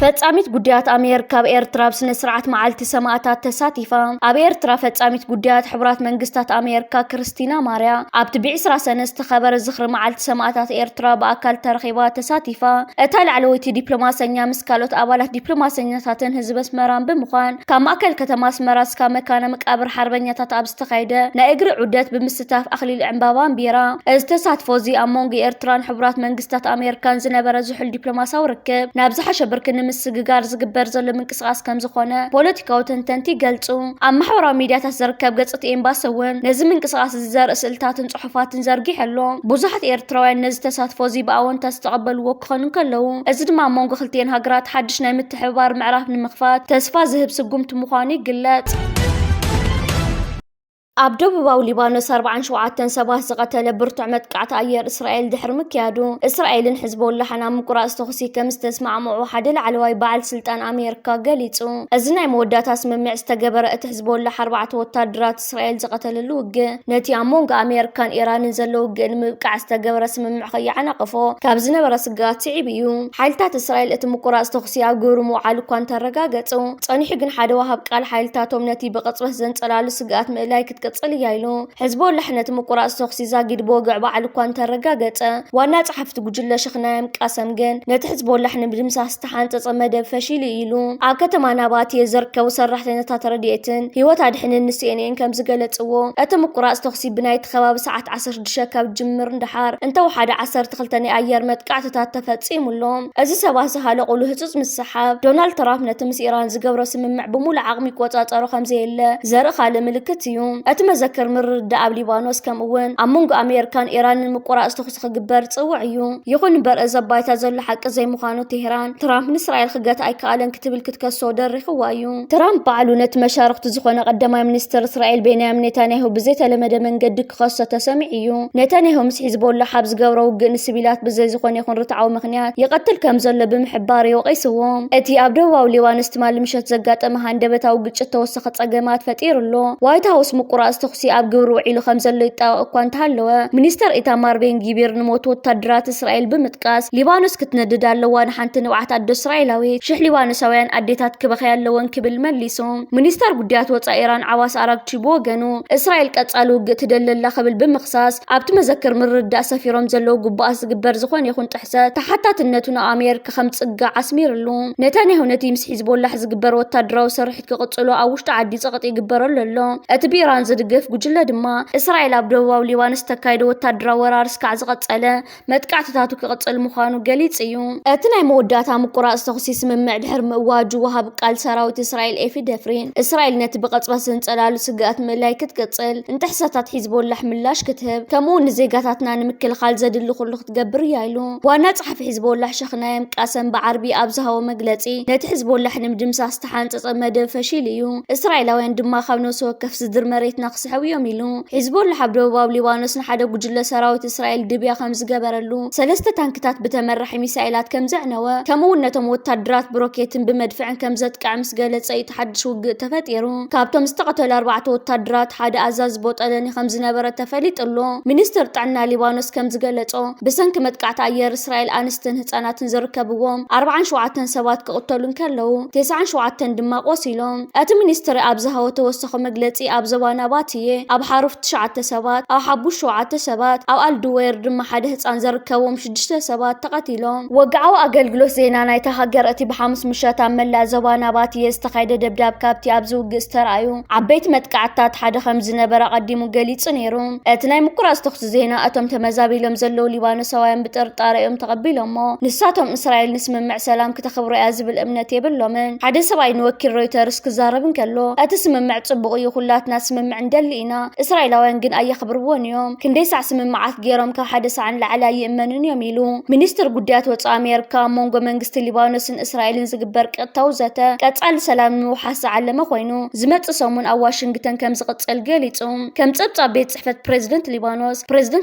ፈጻሚት ጉዳያት ኣሜሪካ በኤርትራ ብስነ ስርዓት መዓልቲ ሰማዕታት ተሳቲፋ ኣብ ኤርትራ ፈጻሚት ጉዳያት ሕብራት መንግስታት ኣሜሪካ ክርስቲና ማርያ ኣብቲ ብ20 ሰነ ዝተኸበረ ዝኽሪ መዓልቲ ሰማዕታት ኤርትራ ብኣካል ተረኺባ ተሳቲፋ እታ ላዕለወይቲ ዲፕሎማሰኛ ምስ ካልኦት ኣባላት ዲፕሎማሰኛታትን ህዝቢ ኣስመራን ብምዃን ካብ ማእከል ከተማ ኣስመራ እስካብ መካነ መቃብር ሓርበኛታት ኣብ ዝተኻየደ ናይ እግሪ ዑደት ብምስታፍ ኣኽሊል ዕምባባን ቢራ እዚ ተሳትፎ እዚ ኣብ መንጎ ኤርትራን ሕብራት መንግስታት ኣሜሪካን ዝነበረ ዝሑል ዲፕሎማሲያዊ ርክብ ናብ ዝሓሸ ብርኪ ንምስግጋር ዝግበር ዘሎ ምንቅስቓስ ከም ዝኾነ ፖለቲካዊ ተንተንቲ ገልጹ። ኣብ ማሕበራዊ ሚድያታት ዝርከብ ገጽቲ ኤምባሲ እውን ነዚ ምንቅስቓስ ዘርኢ ስእልታትን ጽሑፋትን ዘርጊሕ ኣሎ። ብዙሓት ኤርትራውያን ነዚ ተሳትፎ እዚ ብኣወንታ ዝተቐበልዎ ክኾኑ ከለዉ እዚ ድማ ኣብ መንጎ ክልቲአን ሃገራት ሓድሽ ናይ ምትሕብባር ምዕራፍ ንምኽፋት ተስፋ ዝህብ ስጉምቲ ምዃኑ ይግለጽ። ኣብ ደቡባዊ ሊባኖስ 47 ሰባት ዝቐተለ ብርቱዕ መጥቃዕቲ ኣየር እስራኤል ድሕሪ ምክያዱ እስራኤልን ሕዝቦላሕን ኣብ ምቁራጽ ተኹሲ ከም ዝተስማዕምዑ ሓደ ላዕለዋይ በዓል ስልጣን ኣሜሪካ ገሊጹ። እዚ ናይ መወዳእታ ስምምዕ ዝተገበረ እቲ ሕዝቦላሕ 4 ወታደራት እስራኤል ዝቐተለሉ ውግእ ነቲ ኣብ መንጎ ኣሜሪካን ኢራንን ዘሎ ውግእ ንምብቃዕ ዝተገበረ ስምምዕ ከይዓናቕፎ ካብ ዝነበረ ስግኣት ስዒብ እዩ። ሓይልታት እስራኤል እቲ ምቁራጽ ተኹሲ ኣብ ግብሪ ምውዓል እኳ እንተረጋገጹ ጸኒሑ ግን ሓደ ወሃብ ቃል ሓይልታቶም ነቲ ብቕጽበት ዘንጸላሉ ስግኣት ምእላይ ክትቅጽል እያ ኢሉ ሕዝቦላሕ ነቲ ምቁራጽ ተኹሲ ዛጊድ ብወግዕ በዓል እኳ እንተረጋገጸ ዋና ጸሓፍቲ ጉጅለ ሽኽናየም ቃሰም ግን ነቲ ሕዝቦላሕ ንምድምሳስ ዝተሓንጸጸ መደብ ፈሺሉ ኢሉ ኣብ ከተማ ናባትየ ዝርከቡ ሰራሕተኛታት ረድኤትን ህይወት ኣድሕንን ንሲኤንኤን ከም ዝገለጽዎ እቲ ምቁራጽ ተኹሲ ብናይቲ ከባቢ ሰዓት 16 ካብ ጅምር እንዳሓር እንተወሓደ 12 ናይ ኣየር መጥቃዕትታት ተፈጺሙሎም እዚ ሰባት ዝሃለቑሉ ህጹጽ ምስሓብ ዶናልድ ትራምፕ ነቲ ምስ ኢራን ዝገብሮ ስምምዕ ብሙሉእ ዓቕሚ ይቆጻጸሮ ከምዘየለ ዘርኢ ካልእ ምልክት እዩ። እቲ መዘከር ምርድዳእ ኣብ ሊባኖስ ከምኡውን ኣብ መንጎ ኣሜሪካን ኢራንን ምቁራጽ ተኹሲ ክግበር ጽውዕ እዩ። ይኹን እምበር እዚ ኣባይታ ዘሎ ሓቂ ዘይምዃኑ ቴህራን ትራምፕ ንእስራኤል ክገት ኣይከኣለን ክትብል ክትከሶ ደሪኽዋ እዩ። ትራምፕ ባዕሉ ነቲ መሻርክቲ ዝኾነ ቀዳማይ ሚኒስትር እስራኤል ቤንያሚን ኔታንያሁ ብዘይተለመደ መንገዲ ክኸሶ ተሰሚዕ እዩ። ኔታንያሁ ምስ ሒዝቦላሕ ኣብ ዝገብሮ ውግእ ንሲቪላት ብዘይ ዝኾነ ይኹን ርትዓዊ ምኽንያት ይቐትል ከም ዘሎ ብምሕባር ይወቒስዎ። እቲ ኣብ ደቡባዊ ሊባኖስ ትማሊ ምሸት ዘጋጠመ ሃንደበታዊ ግጭት ተወሰኸ ጸገማት ፈጢሩሎ። ዋይት ሃውስ ምቁራጽ ተኹሲ ኣብ ግብሪ ውዒሉ ከም ዘሎ ይጣበቕ እኳ እንተሃለወ ሚኒስተር ኢታማር ቤን ጊቪር ንሞቱ ወታደራት እስራኤል ብምጥቃስ ሊባኖስ ክትነድድ ኣለዋ ንሓንቲ ንብዓት ኣዶ እስራኤላዊት 1000 ሊባኖሳውያን ኣዴታት ክበኽያ ኣለወን ክብል መሊሱ። ሚኒስተር ጉዳያት ወፃኢ ኢራን ዓባስ ኣራግቺ ብወገኑ እስራኤል ቀጻሊ ውግእ ትደለላ ክብል ብምኽሳስ ኣብቲ መዘክር ምርድዳእ ሰፊሮም ዘለዉ ግቡኣት ዝግበር ዝኾነ ይኹን ጥሕሰት ተሓታትነቱ ናብ ኣሜሪካ ከም ጽጋዕ ኣስሚሩሉ። ኔታንያሁ ነቲ ምስ ሒዝቦላሕ ዝግበር ወታደራዊ ስርሒት ክቕጽሎ ኣብ ውሽጢ ዓዲ ጸቕጢ ይግበረሉ ኣሎ። እቲ ብኢራን ዝድገፍ ጉጅለ ድማ እስራኤል ኣብ ደቡባዊ ሊባኖስ ተካይደ ወታደራዊ ወራር እስካዕ ዝቐጸለ መጥቃዕትታቱ ክቕጽል ምዃኑ ገሊጽ እዩ። እቲ ናይ መወዳእታ ምቁራጽ ተኹሲ ስምምዕ ድሕሪ ምእዋጁ ወሃብ ቃል ሰራዊት እስራኤል ኤፊ ደፍሪን እስራኤል ነቲ ብቐጽበት ዘንጸላሉ ስግኣት ምእላይ ክትቅጽል እንጥሕሰታት ሒዝቦላሕ ምላሽ ክትህብ ከምኡውን ንዜጋታትና ንምክልኻል ዘድሊ ኩሉ ክትገብር እያ ኢሉ ዋና ጸሓፊ ሒዝቦላሕ ሽኽናየም ቃሰም ብዓርቢ ኣብ ዝሃቦ መግለጺ ነቲ ሕዝቦላሕ ንምድምሳስ ዝተሓንጸጸ መደብ ፈሺል እዩ። እስራኤላውያን ድማ ካብ ነፍሲ ወከፍ ዝድር መሬትና ክስሕቡ እዮም ኢሉ ሒዝቦላሕ ኣብ ደቡባዊ ሊባኖስ ንሓደ ጉጅለ ሰራዊት እስራኤል ድብያ ከም ዝገበረሉ 3 ታንክታት ብተመራሒ ሚሳኤላት ከም ዘዕነወ ከምኡውን ነቶም ወታደራት ብሮኬትን ብመድፍዕን ከም ዘጥቃዕ ምስ ገለጸ እቲ ሓድሽ ውግእ ተፈጢሩ። ካብቶም ዝተቐተሉ 4 ወታደራት ሓደ ኣዛዚ ቦጠለኒ ከም ዝነበረ ተፈሊጡሎ። ሚኒስትር ጥዕና ሊባኖስ ከም ዝገለጾ ብሰንኪ መጥቃዕቲ ኣየር እስራኤል ኣንስትን ህጻናትን ዝርከብዎም 47 ሰባት ክቕተሉ ከለዉ 97 ድማ ቆሲሎም። እቲ ሚኒስትሪ ኣብ ዝሃቦ ተወሰኺ መግለጺ ኣብ ዞባ ናባትየ ኣብ ሓሩፍ 9 ሰባት ኣብ ሓቡሽ 7 ሰባት ኣብ ኣልዱዌር ድማ ሓደ ህፃን ዘርከቦም 6 ሰባት ተቐቲሎም። ወግዓዊ ኣገልግሎት ዜና ናይታ ሃገር እቲ ብሓሙስ ምሸት ኣብ መላእ ዞባ ናባትየ ዝተኻየደ ደብዳብ ካብቲ ኣብዚ ውግእ ዝተርኣዩ ዓበይቲ መጥቃዕትታት ሓደ ከም ዝነበረ ቀዲሙ ገሊጹ ነይሩ። እቲ ናይ ምቁራጽ ተኹሲ ዜና እቶም ተመዛቢሎም ዘለዉ ሊባኖሳውያን ብጥርጣረ እዮም ተቐቢሎሞ ንሳቶም እስራኤል ንስምምዕ ሰላም ክተኽብሮ እያ ዝብል እምነት የብሎምን። ሓደ ሰብኣይ ንወኪል ሮይተርስ ክዛረብ እንከሎ እቲ ስምምዕ ጽቡቕ እዩ ኩላትና ስምምዕ እንደሊ ኢና እስራኤላውያን ግን ኣየኽብርዎን እዮም ክንደይ ሳዕ ስምምዓት ገይሮም ካብ ሓደ ሳዕ ንላዕሊ ኣይእመኑን እዮም ኢሉ ሚኒስትር ጉዳያት ወፃኢ ኣሜሪካ መንጎ መንግስቲ ሊባኖስን እስራኤልን ዝግበር ቅጥታው ዘተ ቀጻሊ ሰላም ንምውሓስ ዝዓለመ ኮይኑ ዝመጽእ ሰሙን ኣብ ዋሽንግተን ከም ዝቕጽል ገሊጹ። ከም ጸብጻብ ቤት ጽሕፈት ፕሬዚደንት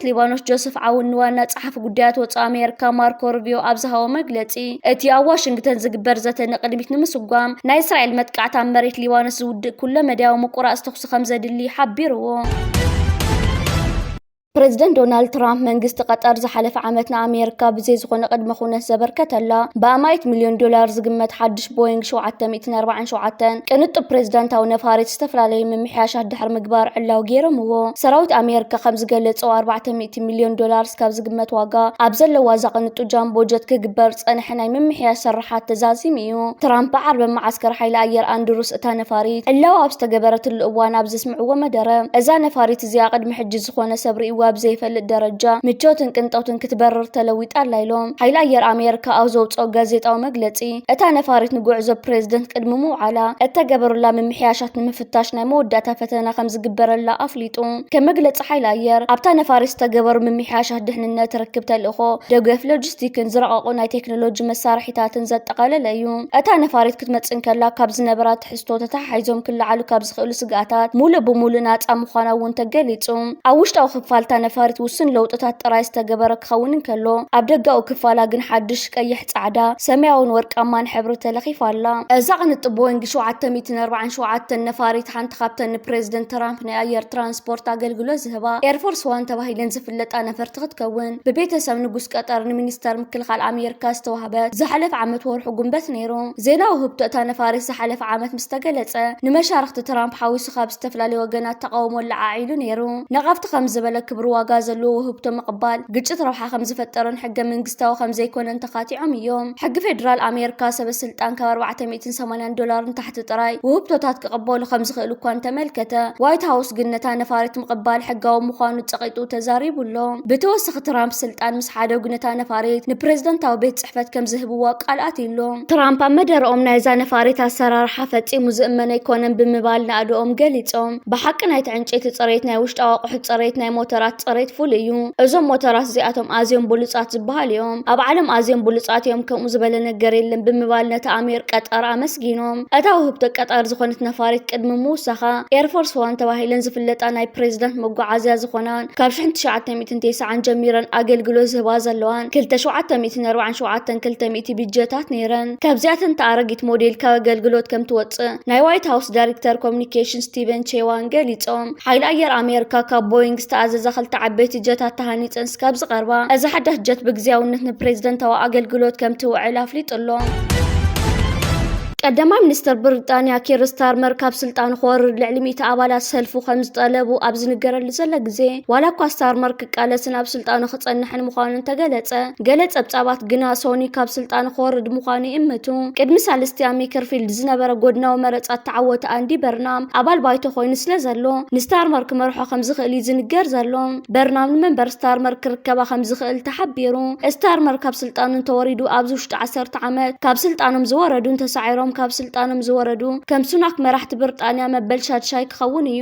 ሊባኖስ ጆሴፍ ዓውን ንዋና ጸሓፊ ጉዳያት ወፃኢ ኣሜሪካ ማርኮ ሩቢዮ ኣብ ዝሃቦ መግለጺ እቲ ኣብ ዋሽንግተን ዝግበር ዘተ ንቕድሚት ንምስጓም ናይ እስራኤል መጥቃዕቲ ኣብ መሬት ሊባኖስ ዝውድእ ኩለ መድያዊ ምቁራጽ ተኹሲ ከም ዘድሊ ሓቢርዎ። ፕሬዚደንት ዶናልድ ትራምፕ መንግስቲ ቀጠር ዝሓለፈ ዓመት ንኣሜሪካ ብዘይ ዝኾነ ቅድመ ኩነት ዘበርከተላ $100 ሚልዮን ዝግመት ሓድሽ ቦይንግ 747 ቅንጡብ ፕሬዚደንታዊ ነፋሪት ዝተፈላለዩ ምምሕያሻት ድሕሪ ምግባር ዕላው ገይሮምዎ። ሰራዊት ኣሜሪካ ከም ዝገለጾ $400 ሚልዮን ካብ ዝግመት ዋጋ ኣብ ዘለዋ ዘቕንጡ ጃምቦ ጀት ክግበር ፀንሐ ናይ ምምሕያሽ ስራሓት ተዛዚሙ እዩ። ትራምፕ ዓርብ ማዓስከር ሓይሊ ኣየር ኣንድሩስ እታ ነፋሪት ዕላው ኣብ ዝተገበረትሉ እዋን ኣብ ዘስምዕዎ መደረ እዛ ነፋሪት እዚኣ ቅድሚ ሕጂ ዝኾነ ሰብሪ ዋብ ዘይፈልጥ ደረጃ ምቾትን ቅንጦትን ክትበርር ተለዊጣላ ኢሎም ሓይሊ ኣየር ኣሜሪካ ኣብ ዘውፅኦ ጋዜጣዊ መግለፂ እታ ነፋሪት ንጉዕዞ ፕሬዚደንት ቅድሚ ምውዓላ እተገበሩላ ምምሕያሻት ንምፍታሽ ናይ መወዳእታ ፈተና ከም ዝግበረላ ኣፍሊጡ። ከም መግለፂ ሓይሊ ኣየር ኣብታ ነፋሪት ዝተገበሩ ምምሕያሻት ድሕንነት ርክብ ተልእኾ ደገፍ ሎጂስቲክን ዝረቐቑ ናይ ቴክኖሎጂ መሳርሒታትን ዘጠቃለለ እዩ። እታ ነፋሪት ክትመፅን ከላ ካብ ዝነበራ ትሕዝቶ ተተሓሒዞም ክለዓሉ ካብ ዝኽእሉ ስግኣታት ሙሉእ ብሙሉእ ናፃ ምዃና እውን ተገሊጹ። ኣብ ውሽጣዊ ክፋልታ ነፋሪት ውስን ለውጥታት ጥራይ ዝተገበረ ክኸውን እንከሎ ኣብ ደጋኡ ክፋላ ግን ሓድሽ ቀይሕ፣ ጻዕዳ፣ ሰማያውን ወርቃማን ሕብሪ ተለኺፋ ኣላ። እዛ ቅንጡብ ቦይንግ 747 ነፋሪት ሓንቲ ካብተን ንፕሬዚደንት ትራምፕ ናይ ኣየር ትራንስፖርት ኣገልግሎት ዝህባ ኤርፎርስ ዋን ተባሂለን ዝፍለጣ ነፈርቲ ክትከውን ብቤተሰብ ንጉስ ቀጠር ንሚኒስተር ምክልኻል ኣሜሪካ ዝተዋህበት ዝሓለፈ ዓመት ወርሑ ጉንበት ነይሩ። ዜናዊ ህብቶ እታ ነፋሪት ዝሓለፈ ዓመት ምስ ተገለጸ ንመሻርክቲ ትራምፕ ሓዊሱ ካብ ዝተፈላለዩ ወገናት ተቃውሞ ለዓዒሉ ነይሩ። ነቐፍቲ ከም ዝበለ ክብሪ ዋጋ ዘለዎ ውህብቶ ምቕባል ግጭት ረብሓ ከም ዝፈጠረን ሕገ መንግስታዊ ከም ዘይኮነን ተኻቲዖም እዮም። ሕጊ ፌደራል ኣሜሪካ ሰበስልጣን ካብ $480 ንታሕቲ ጥራይ ውህብቶታት ክቕበሉ ከም ዝኽእሉ እኳ ተመልከተ። ዋይት ሃውስ ግን ነታ ነፋሪት ምቕባል ሕጋዊ ምዃኑ ፀቂጡ ተዛሪቡሎ። ብተወሳኺ ትራምፕ ስልጣን ምስ ሓደጉ ነታ ነፋሪት ንፕሬዚደንታዊ ቤት ጽሕፈት ከም ዝህብዋ ቃል ኣትኢሎ። ትራምፕ ኣብ መደረኦም ናይዛ ነፋሪት ኣሰራርሓ ፈፂሙ ዝእመነ ኣይኮነን ብምባል ንኣድኦም ገሊፆም። ብሓቂ ናይቲ ዕንጨይቲ ፅሬት፣ ናይ ውሽጣዊ ኣቑሑት ፅሬት፣ ናይ ሞተራት ፅሬት ፍሉይ እዩ። እዞም ሞተራት እዚኣቶም ኣዝዮም ብሉፃት ዝበሃል እዮም። ኣብ ዓለም ኣዝዮም ብሉፃት እዮም፣ ከምኡ ዝበለ ነገር የለን ብምባል ነታ ኣሜር ቀጠር ኣመስጊኖም። እታ ውህብቶ ቀጠር ዝኾነት ነፋሪት ቅድሚ ምውሳኻ ኤርፎርስ ዋን ተባሂለን ዝፍለጣ ናይ ፕሬዚደንት መጓዓዝያ ዝኾናን ካብ 1990 ጀሚረን ኣገልግሎት ዝህባ ዘለዋን 2747 ቢጀታት ነይረን። ካብዚኣተን ተኣረጊት ሞዴል ካብ ኣገልግሎት ከም ትወፅእ ናይ ዋይት ሃውስ ዳይሬክተር ኮሚኒኬሽን ስቲቨን ቼዋን ገሊፆም። ሓይሊ ኣየር ኣሜሪካ ካብ ቦይንግ ዝተኣዘዘ ክልተ ዓበይቲ ጀታት ተሃኒፀን ስካብ ዝቐርባ እዚ ሓዳሽ ጀት ብግዚያውነት ንፕሬዚደንታዊ ኣገልግሎት ከም ትውዕል ኣፍሊጡሎ። ቀዳማይ ሚኒስትር ብሪጣንያ ኪር ስታርመር ካብ ስልጣን ክወርድ ልዕሊ 100 ኣባላት ሰልፉ ከም ዝጠለቡ ኣብ ዝንገረሉ ዘሎ ግዜ ዋላ እኳ ስታርመር ክቃለስን ኣብ ስልጣኑ ክጸንሕን ምዃኑን ተገለጸ። ገለ ጸብጻባት ግና ሶኒ ካብ ስልጣኑ ክወርድ ምዃኑ ይእምቱ። ቅድሚ ሳልስቲ ሜከርፊልድ ዝነበረ ጎድናዊ መረፃ ተዓወተ ኣንዲ በርናም ኣባል ባይቶ ኮይኑ ስለ ዘሎ ንስታርመር ክመርሖ ከም ዝኽእል ዝንገር ዘሎ። በርናም ንመንበር ስታርመር ክርከባ ከም ዝኽእል ተሓቢሩ። ስታርመር ካብ ስልጣኑ ተወሪዱ ኣብዚ ውሽጢ 10 ዓመት ካብ ስልጣኖም ዝወረዱን ተሳዒሮም ካብ ስልጣኖም ዝወረዱ ከም ሱናክ መራሕቲ ብሪጣንያ መበል ሻድሻይ ክኸውን እዩ።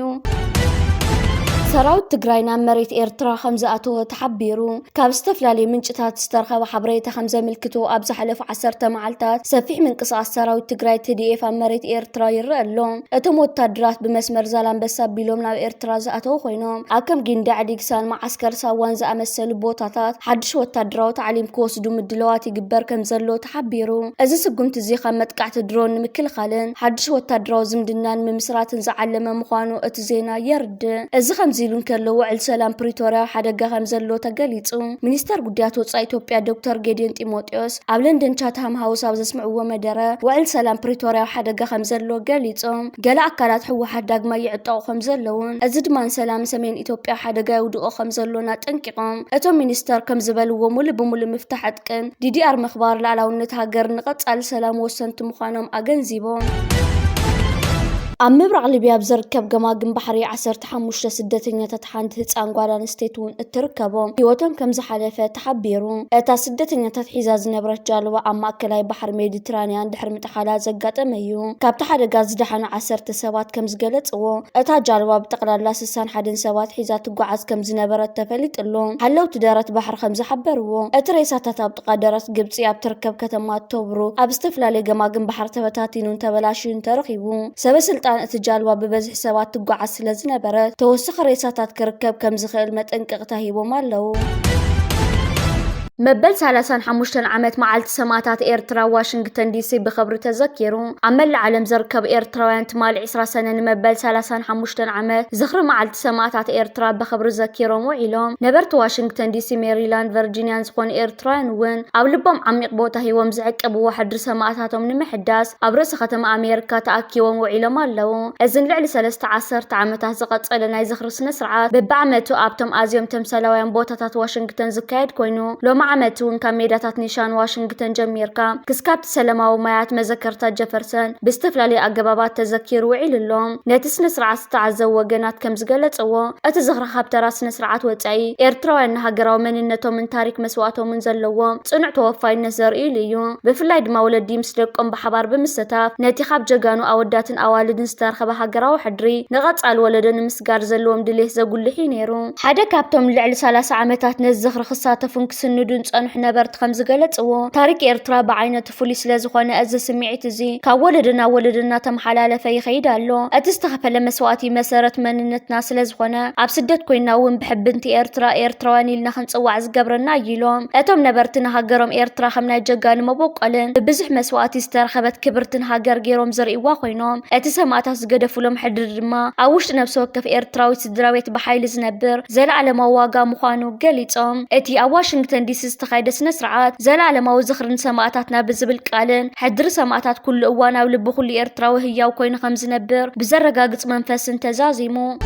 ሰራዊት ትግራይ ናብ መሬት ኤርትራ ከም ዝኣተወ ተሓቢሩ። ካብ ዝተፈላለዩ ምንጭታት ዝተረኸበ ሓበሬታ ከም ዘመልክቶ ኣብ ዝሓለፉ 10 መዓልታት ሰፊሕ ምንቅስቓስ ሰራዊት ትግራይ TDF ኣብ መሬት ኤርትራ ይረአ ኣሎ። እቶም ወታደራት ብመስመር ዛላንበሳ ኣቢሎም ናብ ኤርትራ ዝኣተው ኮይኖም ኣብ ከም ጊንዳዕ፣ ዲግሳን፣ ማዓስከር ሳዋን ዝኣመሰሉ ቦታታት ሓድሽ ወታደራዊ ታዕሊም ክወስዱ ምድለዋት ይግበር ከም ዘሎ ተሓቢሩ። እዚ ስጉምቲ እዚ ካብ መጥቃዕቲ ድሮን ንምክልኻልን ሓድሽ ወታደራዊ ዝምድናን ምምስራትን ዝዓለመ ምዃኑ እቲ ዜና የርድእ። እዚ ከም ኢሉን ከሎ ውዕል ሰላም ፕሪቶሪያ ሓደጋ ከም ዘሎ ተገሊጹ። ሚኒስተር ጉዳያት ወጻኢ ኢትዮጵያ ዶክተር ጌዲዮን ጢሞቴዎስ ኣብ ለንደን ቻትሃም ሃውስ ኣብ ዘስምዕዎ መደረ ውዕል ሰላም ፕሪቶሪያ ሓደጋ ከም ዘሎ ገሊጾም ገለ ኣካላት ሕወሓት ዳግማ ይዕጠቑ ከም ዘለውን እዚ ድማ ሰላም ሰሜን ኢትዮጵያ ሓደጋ ይውድቆ ከም ዘሎና ጠንቂቖም እቶም ሚኒስተር ከም ዝበልዎ ሙሉእ ብሙሉእ ምፍታሕ ዕጥቅን DDR ምኽባር ላዕላውነት ሃገር ንቐጻሊ ሰላም ወሰንቲ ምዃኖም ኣገንዚቦም። ኣብ ምብራቕ ሊብያ ዝርከብ ገማግም ባሕሪ 15 ስደተኛታት ሓንቲ ህፃን ጓል ኣንስተይቲ እውን እትርከቦም ህይወቶም ከም ዝሓለፈ ተሓቢሩ። እታ ስደተኛታት ሒዛ ዝነበረት ጃልባ ኣብ ማእከላይ ባሕሪ ሜዲትራንያን ድሕሪ ምጥሓላ ዘጋጠመ እዩ። ካብቲ ሓደጋ ዝደሓኑ 10 ሰባት ከም ዝገለጽዎ እታ ጃልባ ብጠቕላላ 61 ሰባት ሒዛ ትጓዓዝ ከም ዝነበረት ተፈሊጡሎ። ሓለውቲ ደረት ባሕሪ ከም ዝሓበርዎ እቲ ሬሳታት ኣብ ጥቓ ደረት ግብፂ ኣብ ትርከብ ከተማ ቶብሩክ ኣብ ዝተፈላለዩ ገማግም ባሕሪ ተበታቲኑን ተበላሽዩን ተረኺቡ። ሰበስልጣን እቲ ጃልባ ብበዝሒ ሰባት ትጓዓዝ ስለ ዝነበረ ተወሳኺ ሬሳታት ክርከብ ከም ዝኽእል መጠንቀቕታ ሂቦም ኣለዉ። مبل 35 عامات معلت سماعات إيرترا واشنطن دي سي بخبر تذكروا عمل العالم زركب إيرتراوያን تمال 20 سنة مبل 35 عامات زخر معلت سماعات إيرترا بخبر ذكروا وعلم نبرت واشنطن دي سي ميريلاند فيرجينيا زخون إيرتراوያን وين أو لبهم عميق بوتا هيوم زعق أبو واحد سماعاتهم نمحداس أبرس ختم أمريكا تأكيوم وعلم الله إذن لعل 13 عامات زقت لنا زخر سنسرعات ببعمته أبتم أزيم تمثالوين بوتات واشنطن زكايد كوينو لو معمتون كميداتات نيشان واشنطن جميركا كسكابت سلماو مايات مذكرتات جفرسن باستفلالي أقبابات تذكير وعيل اللوم ناتس نسرعات تعزو وقنات كم زقلت أوا أتزغر خابترا سنسرعات وتعي إيرتراوين هاقراو من النتو من تاريك مسواتو من زلوام صنع توفاي النزر إليو بفلايد مولد يمسلقم بحبار بمستاف ناتي خاب جاقانو أوداتن أوالدن ستارخبا هاقراو حدري نغط على ولدن مسقار زلوام دليه زقول لحي نيرو حدا كابتوم لعل 3 عامتات نزخر خصاتفن كسندون صنح نبرت خمس قلت تاريك إيرترا بعينة فوليس لازخوانا أز سمعت زي كولدنا تمحلالة في خيدالو أتستغفل مسواتي مسارت مننتنا سلازخوانا عبسدت كوينا وين بحب انتي إيرتراواني لنا خنصوع زقبرنا يلوم أتوم نبرتنا هاقرم إيرترا خمنا جاقان مبوقلن ببزح مسواتي استرخبت كبرتن هاقر جيروم زرقي واخوينوم أتسمعتا سقدفو لهم حدر ما أوشت نفسو كف إيرتراوي سدراويت بحايل زنبر زي على مواقع مخانو قليتهم أتي واشنطن دي سي استخايد سنسرعات زي على موزخر سماعاتنا بزبل قالن حدر سماعات كل اوانا ولب كل إيرتراوي هي وكوين خمس نبر بزرقاقص منفس تزازيمو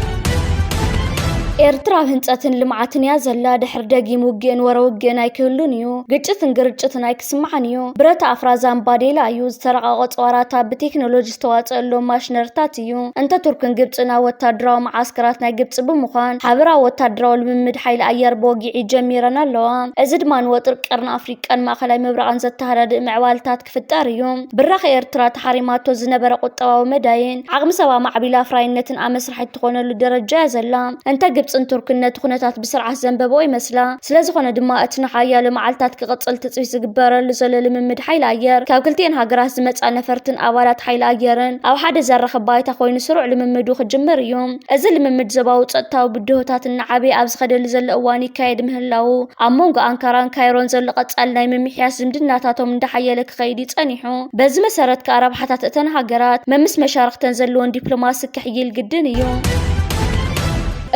إيرترا هنتاتن لمعاتن يا زلا دحر داقي موجين وروجين ايكلونيو قجتن قرجتن ايكسمعنيو برتا افرازان باديلا يوز ترقا قطوراتا بتكنولوجي استواصلو ماشنرتاتيو انت تركن قبصنا وتادراو معسكراتنا قبص بمخان حبرا وتادراو لممد حيل ايار بوغي جميرنا لو ازد مان وطر قرن افريقان ماخلاي مبرقان زتهرد معوالتات كفتاريو براخ إيرترا تحريماتو زنبر قطواو مداين عقم سوا معبيلا فراينتن امسرح تخونلو درجة زلا انت صن تركنت خناتات بسرعة زنببو يمسلا سلازخونه دما اتنا حيال معلتات كقصل تصويس زغبر لزلل ممد حيل اير كاب كلتين هاغراس زمصا نفرتن اوالات حيل ايرن او حدا زرخ بايتا خوين سرع لممدو خجمر يوم ازل ممد زباو صطاو بدهوتات النعبي ابز خدل زل اواني كايد مهلاو امونغ انكاران كايرون زل قصال ناي ممحياس زمدناتاتهم اندحيلك خيدي صنيحو بز مسرت كارب حتات اتن هاغرات ممس مشارختن زلون دبلوماسي كحيل قدن يوم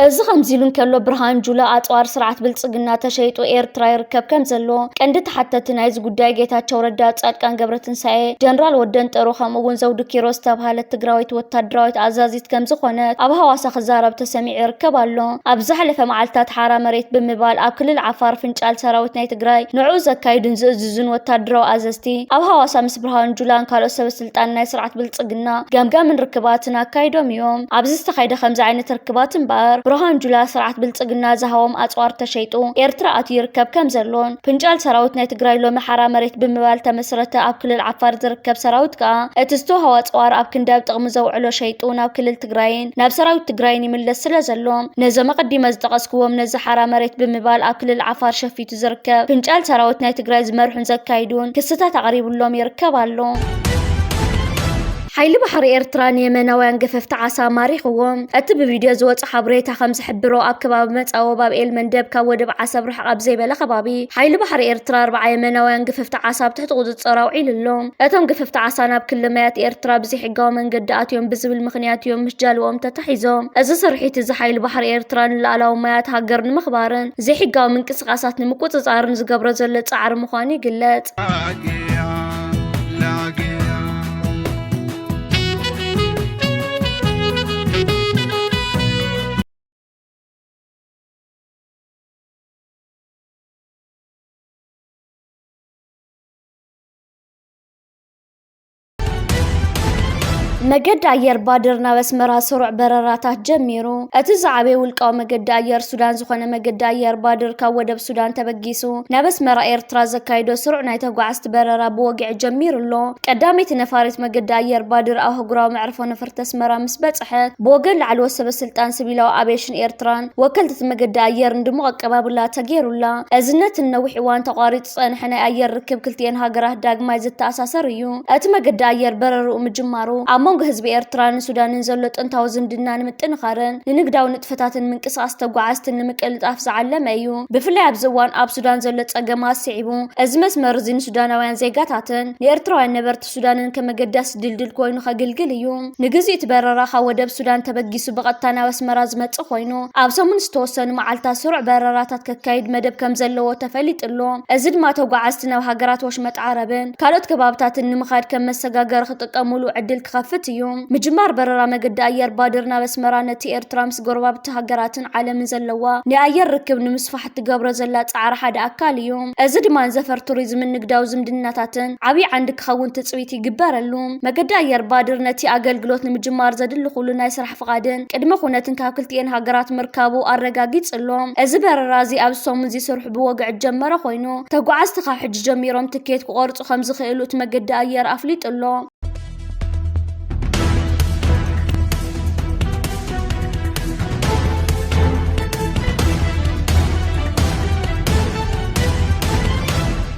از خمزيلون كلو برهان جولا اطوار سرعت بلصقنا تشيطو إيرترا يركب كم زلو قندت حتى تنايز قداي ጌታቸው ረዳ ጻድቃን ገብረትንሳኤ ጀነራል ወደን ጠሩ ከምኡውን ዘውዱ ኪሮስ ተባሃለት ትግራዊት ወታደራዊት አዛዚት ከም ዝኾነት ኣብ ሐዋሳ ክዛረብ ተሰሚዕ ይርከብ ኣሎ ኣብ ዝሓለፈ መዓልታት ሓራ መሬት ብምባል ኣብ ክልል ዓፋር ፍንጫል ሰራዊት ናይ ትግራይ ንዑ ዘካይድን ዝእዝዙን ወታደራዊ ኣዘዝቲ ኣብ ሐዋሳ ምስ ብርሃን ጁላን ካልኦት ሰበስልጣን ናይ ስርዓት ብልጽግና ገምጋምን ርክባትን ኣካይዶም እዮም ኣብዚ ዝተኻይደ ከምዚ ዓይነት ርክባት እምበር برهان جولا سرعت بلصقنا زهوم اصوار تشيطو إيرترا يركب كم زلون فنجال سراوت ناي تግራይ ሎሚ ሓራ መሬት ብምባል ተመስረተ ኣብ ክልል ዓፋር ዝርከብ ሰራዊት ካ እትስቶ ህዋጽዋር ኣብ ክንዳብ ጥቕሚ ዘውዕሎ ሸይጡ ናብ ክልል ትግራይን ናብ ሰራዊት ትግራይን ይምለስ ስለ ዘሎም ነዘ መቀዲመ ዝጠቀስክዎም ነዚ ሓራ መሬት ብምባል ኣብ ክልል ዓፋር ሸፊቱ ዝርከብ ፍንጫል ሰራዊት ናይ ትግራይ ዝመርሑን ዘካይዱን ክስታት ኣቅሪብሎም ይርከብ ኣሎ حيل بحر إيرترا يمناوያን ገፈፍቲ ዓሳ ማሪኽዎም እቲ ብቪድዮ ዝወጽ ሓበሬታ ከም ዝሕብሮ ኣብ ከባቢ መጻወ ባብ ኤል መንደብ ካብ ወደብ ዓሰብ ርሕቕ ኣብ ዘይበለ ከባቢ حيل بحر إيرترا 4 የመናውያን ገፈፍቲ ዓሳ ብትሕቲ ቁጽጽር ኣውዒሎም እቶም ገፈፍቲ ዓሳ ናብ ክልል ማያት ኤርትራ ብዘይሕጋዊ መንገዲ ኣትዮም ብዝብል ምኽንያት እዮም ምስ ጃልቦም ተታሒዞም እዚ ስርሒት እዚ حيل بحر إيرترا ንላዕላዊ ማያት ሃገር ንምኽባርን ዘይሕጋዊ ምንቅስቓሳት ንምቁጽጻርን ዝገብሮ ዘሎ ጻዕሪ ምዃኑ ይግለጽ مجد أير بادرنا بسمرا سرع برراتات جميرو أتزعبي والقاو مجد أير سودان زخنا مجد أير بادر كودب سودان تبجيسو نبس مرا إيرترا زكايدو سرع نايتو قعست بررا بوقع جمير اللو قدامي تنفارت مجد أير بادر أو هجرا معرفو نفرت اسمرا مسبتحت بوقل على وسب السلطان سبيلو أبيشن إيرتران وكلت مجد أير ندمو قباب لا تغيرو لا أزنت النوح وان تقاريت صنحنا أير ركب كلتين هاجره داق ما يزت أساسريو أت مجد أير بررو مجمارو أمون መንጎ ህዝቢ ኤርትራን ሱዳንን ዘሎ ጥንታዊ ዝምድና ንምጥንኻርን ንንግዳዊ ንጥፈታትን ምንቅስቓስ ተጓዓዝትን ንምቅልጣፍ ዝዓለመ እዩ። ብፍላይ ኣብዚ እዋን ኣብ ሱዳን ዘሎ ጸገማት ስዒቡ እዚ መስመር እዚ ንሱዳናውያን ዜጋታትን ንኤርትራውያን ነበርቲ ሱዳንን ከመገዳሲ ድልድል ኮይኑ ከገልግል እዩ። ንግዜኡ እቲ በረራ ካብ ወደብ ሱዳን ተበጊሱ ብቐጥታ ናብ ኣስመራ ዝመጽእ ኮይኑ ኣብ ሰሙን ዝተወሰኑ መዓልታት ስሩዕ በረራታት ከካይድ መደብ ከም ዘለዎ ተፈሊጡሎ። እዚ ድማ ተጓዓዝቲ ናብ ሃገራት ወሽመጥ ዓረብን ካልኦት ከባብታትን ንምኻድ ከም መሰጋገሪ ክጥቀምሉ ዕድል ክኸፍት እዩ። ምጅማር በረራ መገዲ ኣየር ባድር ናብ ኣስመራ ነቲ ኤርትራ ምስ ጎረባብቲ ሃገራትን ዓለምን ዘለዋ ንኣየር ርክብ ንምስፋሕ ትገብሮ ዘላ ጻዕሪ ሓደ ኣካል እዩ። እዚ ድማ ንዘፈር ቱሪዝምን ንግዳዊ ዝምድናታትን ዓብይ ዓንዲ ክኸውን ትጽቢት ይግበረሉ። መገዲ ኣየር ባድር ነቲ ኣገልግሎት ንምጅማር ዘድሊ ኩሉ ናይ ስራሕ ፍቃድን ቅድመ ኩነትን ካብ ክልቲአን ሃገራት ምርካቡ ኣረጋጊጽሎ። እዚ በረራ እዚ ኣብ ሰሙን እዚ ስርሑ ብወግዕ ጀመረ ኮይኑ ተጓዓዝቲ ካብ ሕጂ ጀሚሮም ትኬት ክቆርጹ ከም ዝኽእሉ እቲ መገዲ ኣየር ኣፍሊጡሎ።